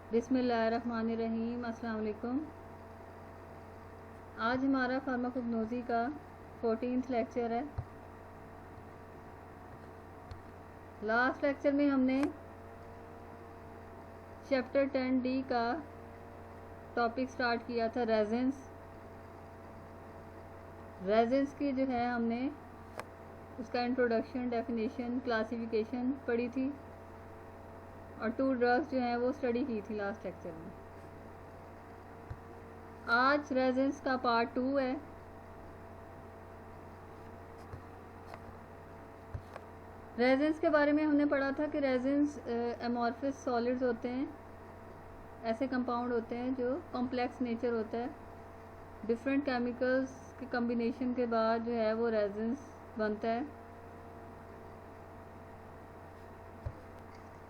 बिस्मिल्लाहिर्रहमानिर्रहीम। अस्सलाम वालेकुम। आज हमारा फार्माकोग्नोसी का 14th लेक्चर है। लास्ट लेक्चर में हमने चैप्टर 10D का टॉपिक स्टार्ट किया था रेजेंस की जो है हमने उसका इंट्रोडक्शन, डेफिनेशन, क्लासिफिकेशन पढ़ी थी और 2 ड्रग्स जो हैं वो स्टडी की थी लास्ट लेक्चर में। आज रेजेंस का पार्ट 2 है। रेजेंस के बारे में हमने पढ़ा था कि रेजेंस एमॉर्फस सॉलिड्स होते हैं, ऐसे कंपाउंड होते हैं जो कॉम्प्लेक्स नेचर होता है। डिफरेंट केमिकल्स के कम्बिनेशन के बाद जो है वो रेजेंस बनता है।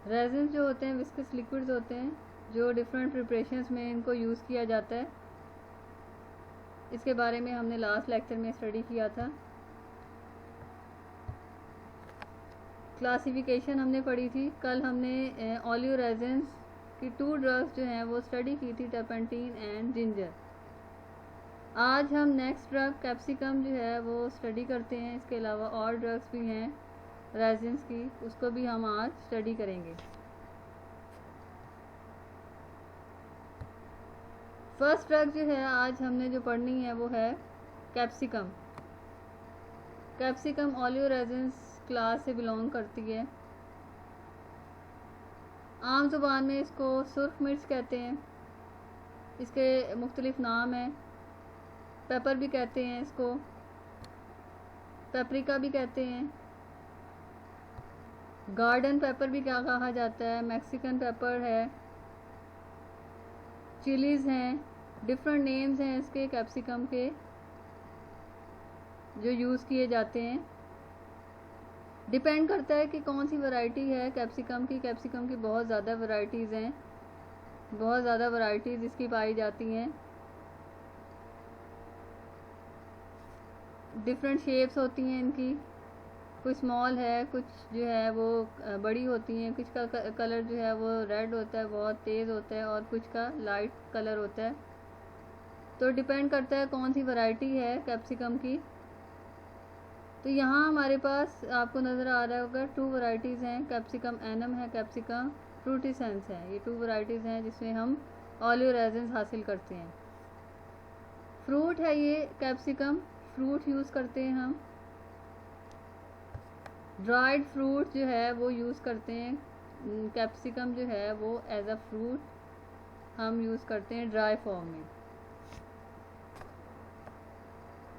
रेजेंस जो होते हैं विस्कस लिक्विड्स होते हैं जो डिफरेंट प्रिपरेशंस में इनको यूज़ किया जाता है। इसके बारे में हमने लास्ट लेक्चर में स्टडी किया था। क्लासिफिकेशन हमने पढ़ी थी। कल हमने ऑलियो रेजेंस की 2 ड्रग्स जो हैं वो स्टडी की थी, टर्पेंटीन एंड जिंजर। आज हम नेक्स्ट ड्रग कैप्सिकम जो है वो स्टडी करते हैं। इसके अलावा और ड्रग्स भी हैं रेजेंस की, उसको भी हम आज स्टडी करेंगे। फर्स्ट ड्रग जो है आज हमने जो पढ़नी है वो है कैप्सिकम। कैप्सिकम ऑलियो रेजेंस क्लास से बिलोंग करती है। आम ज़ुबान में इसको सुर्ख मिर्च कहते हैं। इसके मुख्तलिफ नाम हैं। पेपर भी कहते हैं इसको, पेपरिका भी कहते हैं, गार्डन पेपर भी क्या कहा जाता है, मैक्सिकन पेपर है, चिलीज़ हैं। डिफरेंट नेम्स हैं इसके कैप्सिकम के जो यूज़ किए जाते हैं। डिपेंड करता है कि कौन सी वैरायटी है कैप्सिकम की। कैप्सिकम की बहुत ज़्यादा वैरायटीज़ हैं, बहुत ज़्यादा वैरायटीज़ इसकी पाई जाती हैं। डिफरेंट शेप्स होती हैं इनकी, कुछ स्मॉल है, कुछ जो है वो बड़ी होती हैं। कुछ का कलर जो है वो रेड होता है, बहुत तेज़ होता है, और कुछ का लाइट कलर होता है। तो डिपेंड करता है कौन सी वैरायटी है कैप्सिकम की। तो यहाँ हमारे पास आपको नज़र आ रहा होगा 2 वैरायटीज़ हैं। कैप्सिकम एनम है, कैप्सिकम फ्रूटिसेंस है। ये 2 वैरायटीज़ हैं जिसमें हम ऑलियो रेजेंस हासिल करते हैं। फ्रूट है ये कैप्सिकम, फ्रूट यूज़ करते हैं हम। ड्राइड फ्रूट जो है वो यूज़ करते हैं। कैप्सिकम जो है वो एज अ फ्रूट हम यूज़ करते हैं ड्राई फॉर्म में।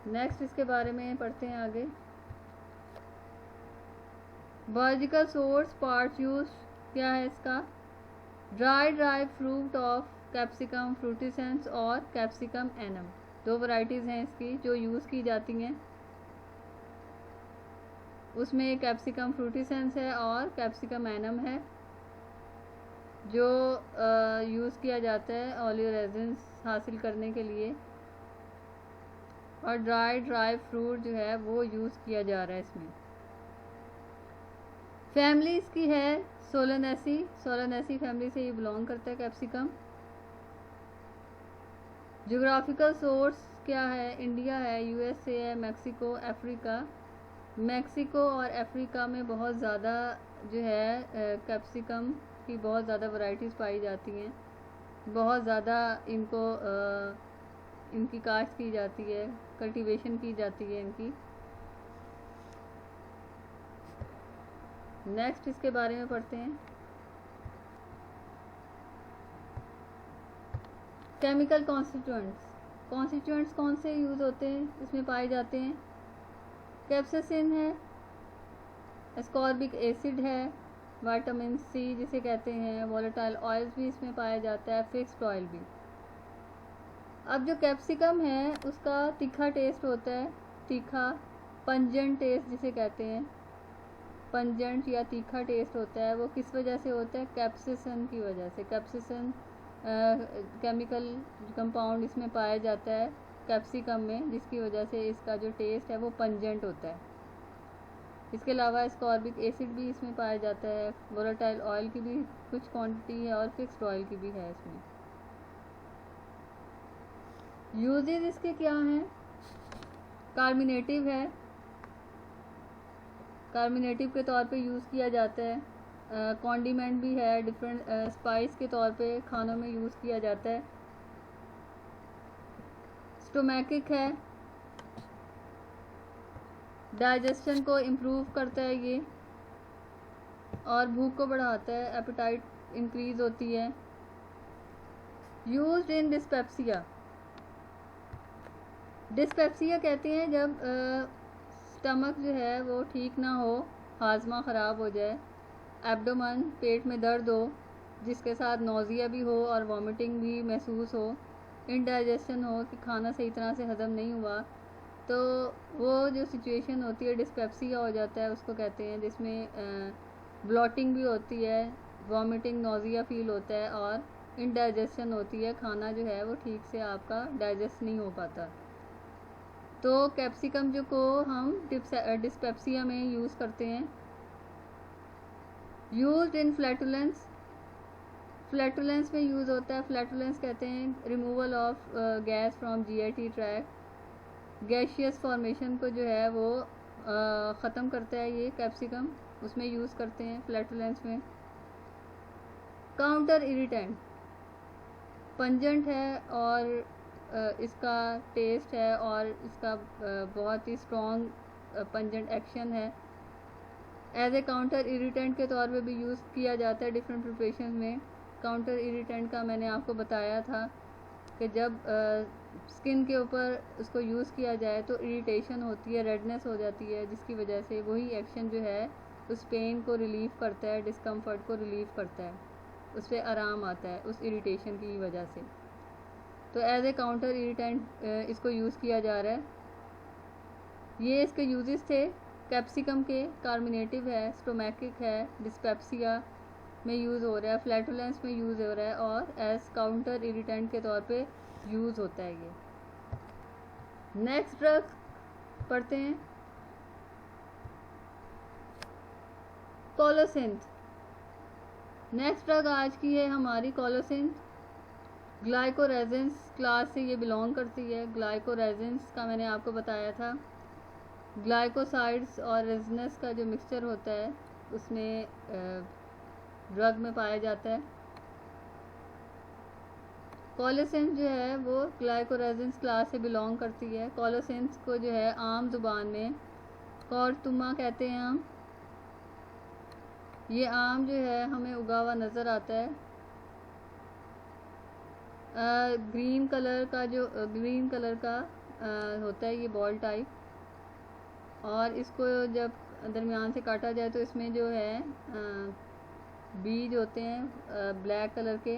नेक्स्ट इसके बारे में पढ़ते हैं आगे। बायोलॉजिकल सोर्स पार्ट यूज क्या है इसका? ड्राई फ्रूट ऑफ कैप्सिकम फ्रूटिसेंस और कैप्सिकम एनम, 2 वैरायटीज़ हैं इसकी जो यूज़ की जाती हैं। उसमें कैप्सिकम फ्रूटिसेंस है और कैप्सिकम एनम है जो यूज़ किया जाता है ऑलियो रेजेंस हासिल करने के लिए। और ड्राई फ्रूट जो है वो यूज़ किया जा रहा है इसमें। फैमिली इसकी है सोलानेसी फैमिली से ये बिलोंग करता है कैप्सिकम। ज्योग्राफिकल सोर्स क्या है? इंडिया है, यूएसए है, मैक्सिको, अफ्रीका। मैक्सिको और अफ्रीका में बहुत ज़्यादा जो है कैप्सिकम की बहुत ज़्यादा वैरायटीज़ पाई जाती हैं। बहुत ज़्यादा इनकी काश्त की जाती है, कल्टीवेशन की जाती है इनकी। नेक्स्ट इसके बारे में पढ़ते हैं। केमिकल कॉन्स्टिट्यूएंट्स कौन से यूज़ होते हैं इसमें पाए जाते हैं? कैप्साइसिन है, एस्कॉर्बिक एसिड है, विटामिन सी जिसे कहते हैं, वोलेटाइल ऑयल्स भी इसमें पाया जाता है, फिक्स्ड ऑयल भी। अब जो कैप्सिकम है उसका तीखा टेस्ट होता है, तीखा पंजेंट टेस्ट जिसे कहते हैं, पंजेंट या तीखा टेस्ट होता है। वो किस वजह से होता है? कैप्सिसन की वजह से। कैप्सिसन केमिकल कंपाउंड इसमें पाया जाता है कैप्सिकम में, जिसकी वजह से इसका जो टेस्ट है वो पंजेंट होता है। इसके अलावा एस्कॉर्बिक एसिड भी इसमें पाया जाता है। वोलेटाइल ऑयल की भी कुछ क्वांटिटी है और फिक्स्ड ऑयल की भी है इसमें। यूजेस इसके क्या हैं? कार्मिनेटिव है, कार्मिनेटिव के तौर पे यूज़ किया जाता है। कॉन्डिमेंट भी है, डिफरेंट स्पाइस के तौर पे खानों में यूज़ किया जाता है। स्टोमैकिक है, डाइजेशन को इम्प्रूव करता है ये, और भूख को बढ़ाता है, एपेटाइट इंक्रीज होती है। यूज्ड इन डिस्पेप्सिया, डिस्पेप्सिया कहते हैं जब स्टमक जो है वो ठीक ना हो, हाजमा ख़राब हो जाए, एब्डोमन पेट में दर्द हो, जिसके साथ नोज़िया भी हो और वॉमिटिंग भी महसूस हो, इनडाइजेशन हो कि खाना सही तरह से हज़म नहीं हुआ, तो वो जो सिचुएशन होती है डिस्पेप्सिया हो जाता है, उसको कहते हैं, जिसमें ब्लॉटिंग भी होती है, वॉमिटिंग नोज़िया फील होता है और इनडाइजेशन होती है, खाना जो है वो ठीक से आपका डाइजेस्ट नहीं हो पाता। तो कैप्सिकम जो को हम डिस्पेप्सिया में यूज़ करते हैं। यूज्ड इन फ्लैटुलेंस, फ्लैटुलेंस में यूज़ होता है। फ्लैटुलेंस कहते हैं removal of gas from GIT tract, gaseous formation को जो है वो ख़त्म करता है ये कैप्सिकम, उसमें यूज़ करते हैं फ्लैटुलेंस में। काउंटर इरिटेंट, पंजेंट है और इसका टेस्ट है और इसका बहुत ही स्ट्रॉन्ग पंजेंट एक्शन है। एज ए काउंटर इरिटेंट के तौर पे भी यूज़ किया जाता है डिफरेंट प्रिपरेशन में। काउंटर इरिटेंट का मैंने आपको बताया था कि जब स्किन के ऊपर उसको यूज़ किया जाए तो इरिटेशन होती है, रेडनेस हो जाती है, जिसकी वजह से वही एक्शन जो है उस पेन को रिलीव करता है, डिस्कम्फर्ट को रिलीव करता है, उससे आराम आता है उस इरिटेशन की वजह से। तो एज ए काउंटर इरिटेंट इसको यूज़ किया जा रहा है। ये इसके यूजेस थे कैप्सिकम के। कार्मिनेटिव है, स्टोमैकिक है, डिस्पेप्सिया में यूज़ हो रहा है, फ्लैटुलेंस में यूज़ हो रहा है और एज काउंटर इरिटेंट के तौर पे यूज़ होता है ये। नेक्स्ट ड्रग पढ़ते हैं, कोलोसिंथ। नेक्स्ट ड्रग आज की है हमारी कोलोसिंथ। ग्लाइकोरेजेंस क्लास से ये बिलोंग करती है। ग्लाइकोरेजेंस का मैंने आपको बताया था, ग्लाइकोसाइड्स और रेजिनस का जो मिक्सचर होता है उसमें ड्रग में पाया जाता है। कोलोसिंथ जो है वो ग्लाइकोरेजेंस क्लास से बिलोंग करती है। कोलोसिंथ को जो है आम जुबान में कॉर्तुमा कहते हैं हम। ये आम जो है हमें उगा हुआ नज़र आता है। ग्रीन कलर का होता है ये बॉल टाइप, और इसको जब दरमियान से काटा जाए तो इसमें जो है बीज होते हैं ब्लैक कलर के,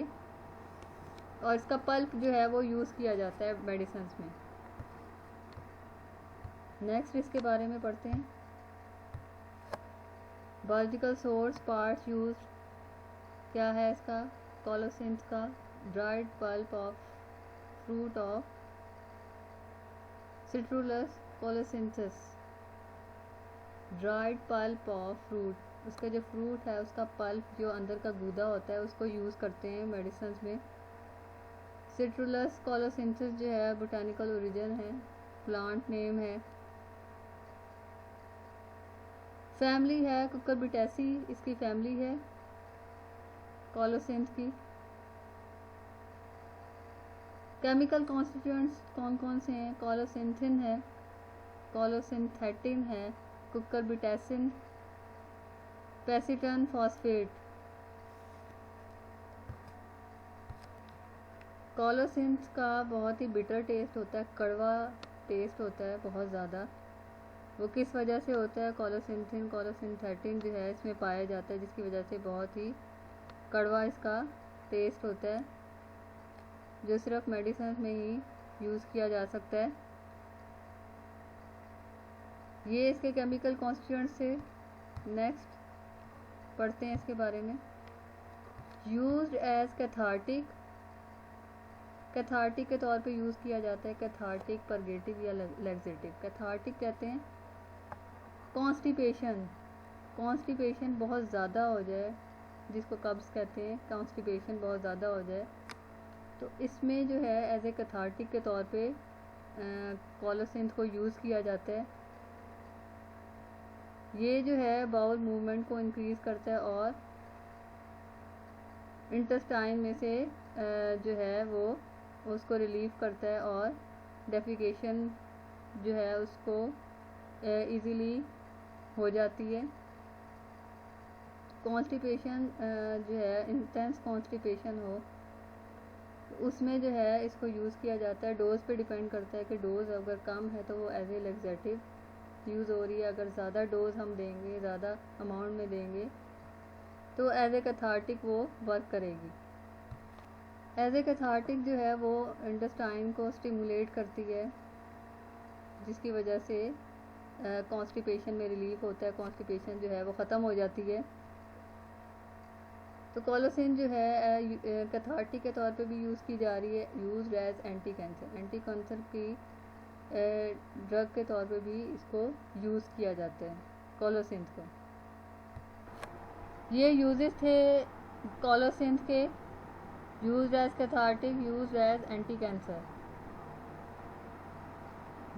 और इसका पल्प जो है वो यूज़ किया जाता है मेडिसिन्स में। नेक्स्ट इसके बारे में पढ़ते हैं। बायोलॉजिकल सोर्स पार्ट्स यूज क्या है इसका, कोलोसिंथ का, dried pulp of fruit of Citrullus colocynthis. Dried pulp of fruit, उसका जो फ्रूट है उसका पल्प जो अंदर का गूदा होता है उसको यूज़ करते हैं मेडिसिन में। सिट्रुलस कोलोसिंथस जो है बोटानिकल ओरिजिन है, प्लांट नेम है। फैमिली है कुकुरबिटेसी, इसकी फैमिली है कोलोसिंथ की। केमिकल कॉन्स्टिट्यूएंट्स कौन कौन से हैं, कोलोसिंथिन है, कोलोसिंथेटिन है, कुकुरबिटेसिन, पेसिटन फॉस्फेट। कोलोसिंथ का बहुत ही बिटर टेस्ट होता है, कड़वा टेस्ट होता है बहुत ज़्यादा। वो किस वजह से होता है, कोलोसिंथेटिन जो है इसमें पाया जाता है, जिसकी वजह से बहुत ही कड़वा इसका टेस्ट होता है, जो सिर्फ मेडिसिन में ही यूज़ किया जा सकता है। ये इसके केमिकल कॉन्स्टिट्यूएंट्स थे। नेक्स्ट पढ़ते हैं इसके बारे में। यूज्ड एज कैथार्टिक, कैथार्टिक के तौर पे यूज़ किया जाता है। कैथार्टिक, परगेटिव या लैक्सेटिव। कैथार्टिक कहते हैं कॉन्स्टिपेशन बहुत ज़्यादा हो जाए, जिसको कब्ज़ कहते हैं, कॉन्स्टिपेशन बहुत ज़्यादा हो जाए, तो इसमें जो है एज ए कैथार्टिक के तौर पे कोलोसिंथ को यूज़ किया जाता है। ये जो है बाउल मूवमेंट को इंक्रीज़ करता है और इंटेस्टाइन में से जो है वो उसको रिलीव करता है और डेफिकेशन जो है उसको इजीली हो जाती है। कॉन्स्टिपेशन जो है इंटेंस कॉन्स्टिपेशन हो तो उसमें जो है इसको यूज़ किया जाता है। डोज पे डिपेंड करता है कि डोज अगर कम है तो वो एज ए लैक्सेटिव यूज़ हो रही है, अगर ज़्यादा डोज हम देंगे, ज़्यादा अमाउंट में देंगे तो एज ए कैथार्टिक वो वर्क करेगी। एज ए कैथार्टिक जो है वो इंटेस्टाइन को स्टिमुलेट करती है, जिसकी वजह से कॉन्स्टिपेशन में रिलीफ होता है, कॉन्स्टिपेशन जो है वो ख़त्म हो जाती है। तो कोलोसिन जो है कैथार्टिक के तौर पे भी यूज़ की जा रही है, यूज़ एज एंटी कैंसर की ड्रग के तौर पे भी इसको यूज़ किया जाता है कोलोसिन को। ये यूजेस थे कोलोसिन के, used as cathartic, used as anti cancer.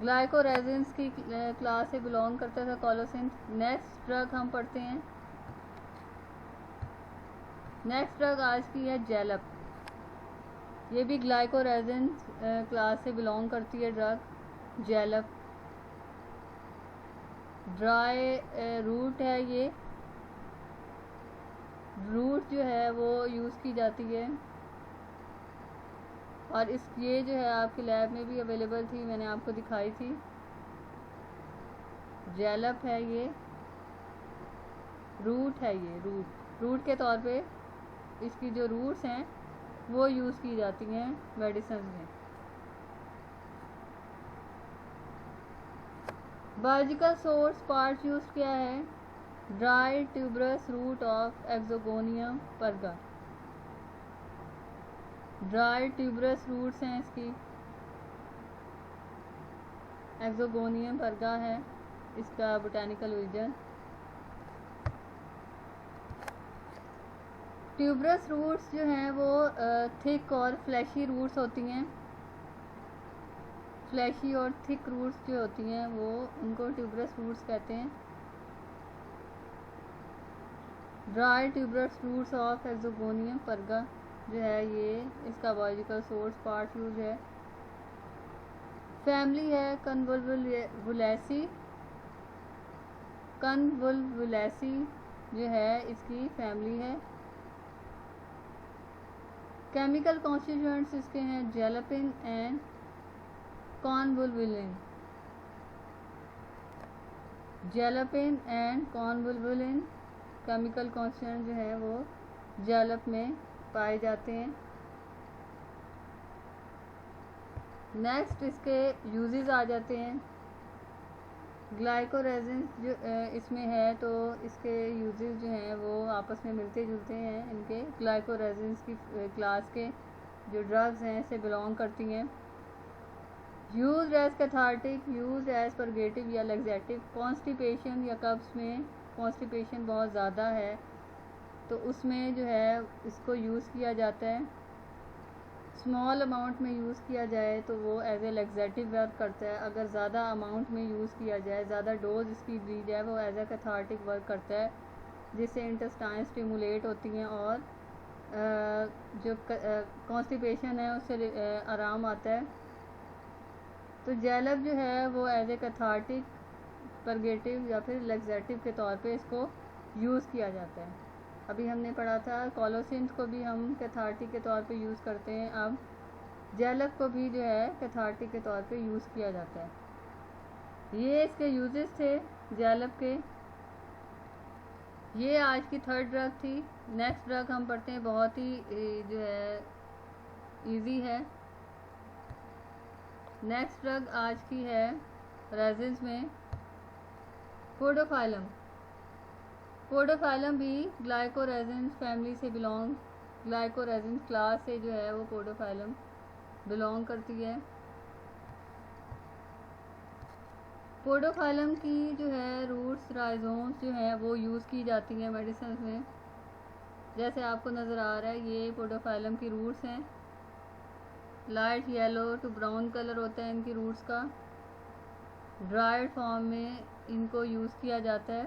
Glycoresins की क्लास से बिलोंग करता था कोलोसिन। नेक्स्ट ड्रग हम पढ़ते हैं। नेक्स्ट ड्रग आज की है जैलप। ये भी ग्लाइकोरेजिन्स क्लास से बिलोंग करती है ड्रग जैलप। ड्राई रूट है, ये रूट जो है वो यूज़ की जाती है और ये जो है आपकी लैब में भी अवेलेबल थी, मैंने आपको दिखाई थी। जैलप है, ये रूट है, ये रूट के तौर पे इसकी जो रूट्स हैं वो यूज़ की जाती हैं मेडिसिन में। बायोलॉजिकल सोर्स पार्ट यूज़ क्या है? Dry tuberous root of Exogonium purga. Dry tuberous roots हैं इसकी, एक्सोगोनियम परगा है इसका बोटानिकल ओरिजिन। ट्यूबरस रूट्स जो हैं वो थिक और फ्लैशी रूट्स होती हैं। फ्लैशी और थिक रूट्स जो होती हैं वो उनको ट्यूबरस रूट्स कहते हैं। Dry tuberous roots of Exogonium परगा जो है ये इसका बायोलॉजिकल सोर्स पार्ट यूज है। फैमिली है कन्वोल्वुलेसी। कन्वोल्वुलेसी जो है इसकी फैमिली है। केमिकल कॉन्स्टिट्यूएंट्स इसके हैं जैलपिन एंड कॉन्वोल्वुलिन। जैलपिन एंड कॉन्वोल्वुलिन केमिकल कॉन्स्टिट्यूएंट जो है वो जैलप में पाए जाते हैं। नेक्स्ट इसके यूजेस आ जाते हैं। ग्लाइकोरेजिन्स जो इसमें है तो इसके यूजेस जो हैं वो आपस में मिलते जुलते हैं। इनके ग्लाइकोरेजिन्स की क्लास के जो ड्रग्स हैं से बिलोंग करती हैं। Use as cathartic, use as purgative या लैक्सेटिव। कॉन्स्टिपेशन या कब्ज़ में कॉन्स्टिपेशन बहुत ज़्यादा है तो उसमें जो है इसको यूज़ किया जाता है। स्मॉल अमाउंट में यूज़ किया जाए तो वो एज ए लैक्सेटिव वर्क करता है। अगर ज़्यादा अमाउंट में यूज़ किया जाए, ज़्यादा डोज इसकी दी जाए, वो एज ए कैथार्टिक वर्क करता है, जिससे इंटेस्टाइन स्टिमुलेट होती हैं और जो कॉन्स्टिपेशन है उससे आराम आता है। तो जैलप जो है वो एज ए कैथार्टिक, परगेटिव या फिर लैक्सेटिव के तौर पे इसको यूज़ किया जाता है। अभी हमने पढ़ा था कोलोसिन को भी हम कैथार्टिक के तौर पे यूज़ करते हैं। अब जैलप को भी जो है कैथार्टिक के तौर पे यूज़ किया जाता है। ये इसके यूजेस थे जैलप के। ये आज की थर्ड ड्रग थी। नेक्स्ट ड्रग हम पढ़ते हैं, बहुत ही जो है इजी है। नेक्स्ट ड्रग आज की है रेजिन्स में पोडोफाइलम। पोडोफाइलम भी ग्लाइकोरेजिन्स फैमिली से बिलोंग, ग्लाइकोरेजिन्स क्लास से जो है वो पोडोफाइलम बिलोंग करती है। पोडोफाइलम की जो है रूट्स राइजोम्स जो है वो यूज़ की जाती हैं मेडिसिन में। जैसे आपको नज़र आ रहा है ये पोडोफाइलम की रूट्स हैं। Light yellow to brown colour होता है इनकी रूट्स का। ड्राइड फॉर्म में इनको यूज़ किया जाता है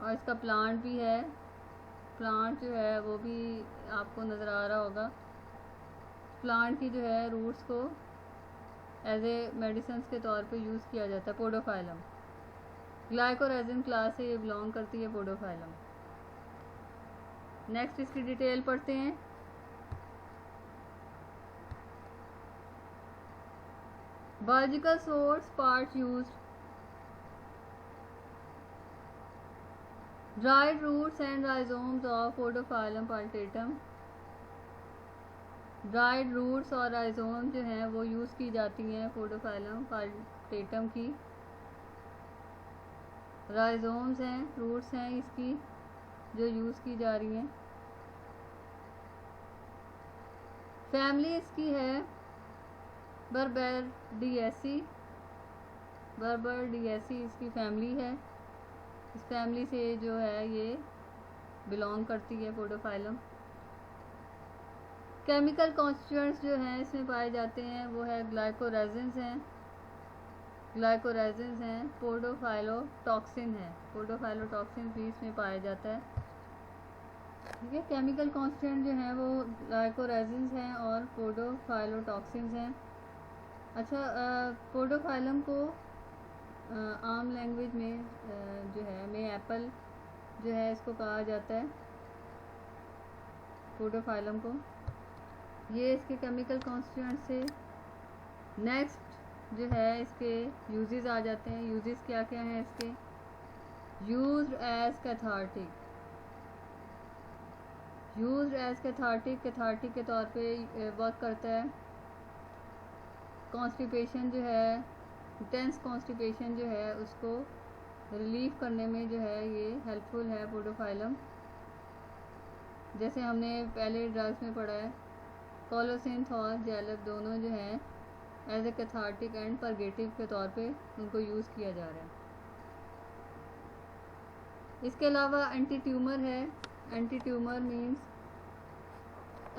और इसका प्लांट भी है। प्लांट जो है वो भी आपको नज़र आ रहा होगा। प्लांट की जो है रूट्स को एज ए मेडिसिन के तौर पे यूज़ किया जाता है। पोडोफाइलम ग्लाइकोरेजिन क्लास से ये बिलोंग करती है पोडोफाइलम। नेक्स्ट इसकी डिटेल पढ़ते हैं। Biological source part used dried roots and rhizomes of Podophyllum paltatum। Dried roots और राइजोम जो हैं वो यूज़ की जाती हैं पोडोफाइलम पाल्टेटम की। राइजोम्स हैं, रूट्स हैं इसकी जो यूज़ की जा रही हैं। फैमिली इसकी है बर्बेरिएसी। बर्बेरिएसी इसकी फैमिली है। इस फैमिली से जो है ये बिलोंग करती है पोडोफाइलम। केमिकल कॉन्स्टिट्यूएंट्स जो हैं इसमें पाए जाते हैं वो है ग्लाइकोरेजिन्स हैं। ग्लाइकोरेजिन्स हैं, पोडोफाइलोटॉक्सिन है। पोडोफाइलोटॉक्सिन भी इसमें पाया जाता है। ठीक है, केमिकल कॉन्स्टिट्यूएंट जो हैं वो ग्लाइकोरेजिन्स हैं और पोडोफाइलोटॉक्सिन्स हैं। अच्छा, पोडोफाइलम को आम लैंग्वेज में जो है मे एप्पल जो है इसको कहा जाता है पोडोफाइलम को। ये इसके केमिकल कॉन्स्टिट्यूएंट से। नेक्स्ट जो है इसके यूजेस आ जाते हैं। यूजेस क्या क्या हैं इसके? Used as cathartic. Used as cathartic, cathartic के तौर पे वर्क करता है। कॉन्स्टिपेशन जो है, इंटेंस कॉन्स्टिपेशन जो है उसको रिलीफ करने में जो है ये हेल्पफुल है पोडोफाइलम। जैसे हमने पहले ड्रग्स में पढ़ा है, कोलोसिंथ और जेलब दोनों जो हैं as a cathartic and purgative के तौर पे उनको यूज़ किया जा रहा है। इसके अलावा एंटी ट्यूमर है। Anti tumour means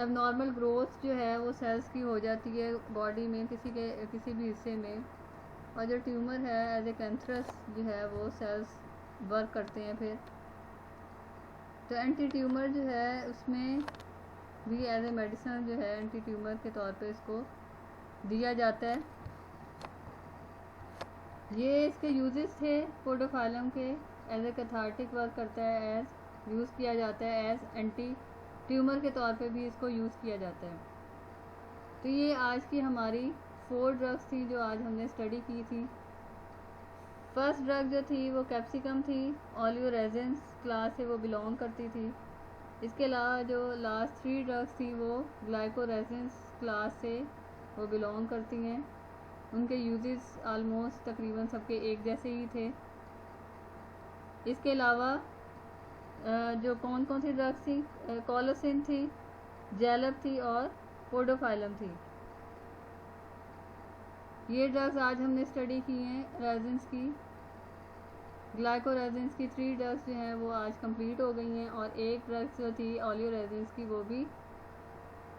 abnormal growth जो है वो सेल्स की हो जाती है बॉडी में किसी भी हिस्से में, और जो ट्यूमर है एज ए कैंसरस जो है वो सेल्स वर्क करते हैं फिर। तो एंटी ट्यूमर जो है उसमें भी एज ए मेडिसिन जो है एंटी ट्यूमर के तौर पे इसको दिया जाता है। ये इसके यूजेस थे पोडोफाइलम के। एज ए कैथार्टिक वर्क करता है, एज यूज़ किया जाता है, एज एंटी ट्यूमर के तौर पे भी इसको यूज़ किया जाता है। तो ये आज की हमारी 4 ड्रग्स थी जो आज हमने स्टडी की थी। फर्स्ट ड्रग जो थी वो कैप्सिकम थी, ओलियोरेजिन्स क्लास से वो बिलोंग करती थी। इसके अलावा जो लास्ट 3 ड्रग्स थी वो ग्लाइकोरेजिन्स क्लास से वो बिलोंग करती हैं। उनके यूजेस आलमोस्ट तकरीबन सबके एक जैसे ही थे। इसके अलावा जो कौन कौन सी ड्रग्स थी, कोलोसिन थी, जेलब थी और पोडोफाइलम थी। ये ड्रग्स आज हमने स्टडी की हैं रेजिन्स की। ग्लाइकोरेजिन्स की 3 ड्रग्स जो हैं वो आज कंप्लीट हो गई हैं, और एक ड्रग्स जो थी ओलियोरेजिन्स की वो भी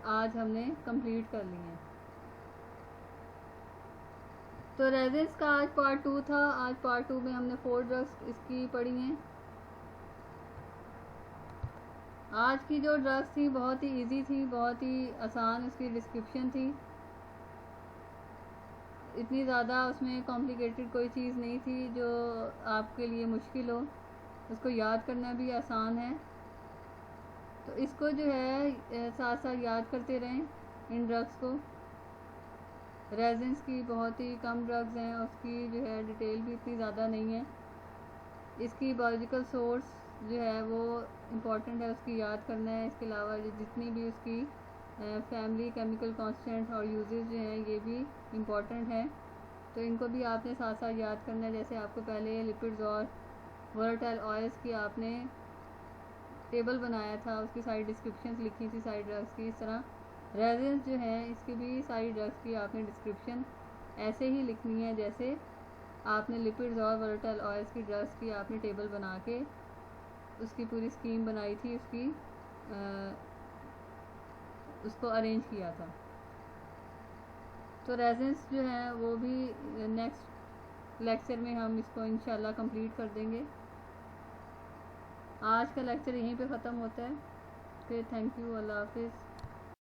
आज हमने कंप्लीट कर ली हैं। तो रेजिन्स का आज पार्ट 2 था। आज पार्ट 2 में हमने 4 ड्रग्स इसकी पढ़ी हैं। आज की जो ड्रग्स थी बहुत ही इजी थी, बहुत ही आसान उसकी डिस्क्रिप्शन थी। इतनी ज़्यादा उसमें कॉम्प्लिकेटेड कोई चीज़ नहीं थी जो आपके लिए मुश्किल हो। उसको याद करना भी आसान है। तो इसको जो है साथ साथ याद करते रहें इन ड्रग्स को। रेजिन्स की बहुत ही कम ड्रग्स हैं, उसकी जो है डिटेल भी इतनी ज़्यादा नहीं है। इसकी बायोलॉजिकल सोर्स जो है वो इम्पॉर्टेंट है, उसकी याद करना है। इसके अलावा जो जितनी भी उसकी फैमिली, केमिकल कांस्टेंट और यूजेस जो हैं ये भी इम्पॉर्टेंट है। तो इनको भी आपने साथ साथ याद करना है। जैसे आपको पहले लिपिड्स और वोलेटाइल ऑयल्स की आपने टेबल बनाया था, उसकी सारी डिस्क्रिप्शंस लिखी थी सारी ड्रग्स की। इस तरह रेजिन्स जो हैं इसकी भी सारी ड्रग्स की आपने डिस्क्रिप्शन ऐसे ही लिखनी है जैसे आपने लिपिड्स और वोलेटाइल ऑयल्स की ड्रग्स की आपने टेबल बना के उसकी पूरी स्कीम बनाई थी, उसको अरेंज किया था। तो रेजेंस जो है वो भी नेक्स्ट लेक्चर में हम इसको इंशाल्लाह कंप्लीट कर देंगे। आज का लेक्चर यहीं पे ख़त्म होता है। फिर थैंक यू, अल्लाह हाफिज़।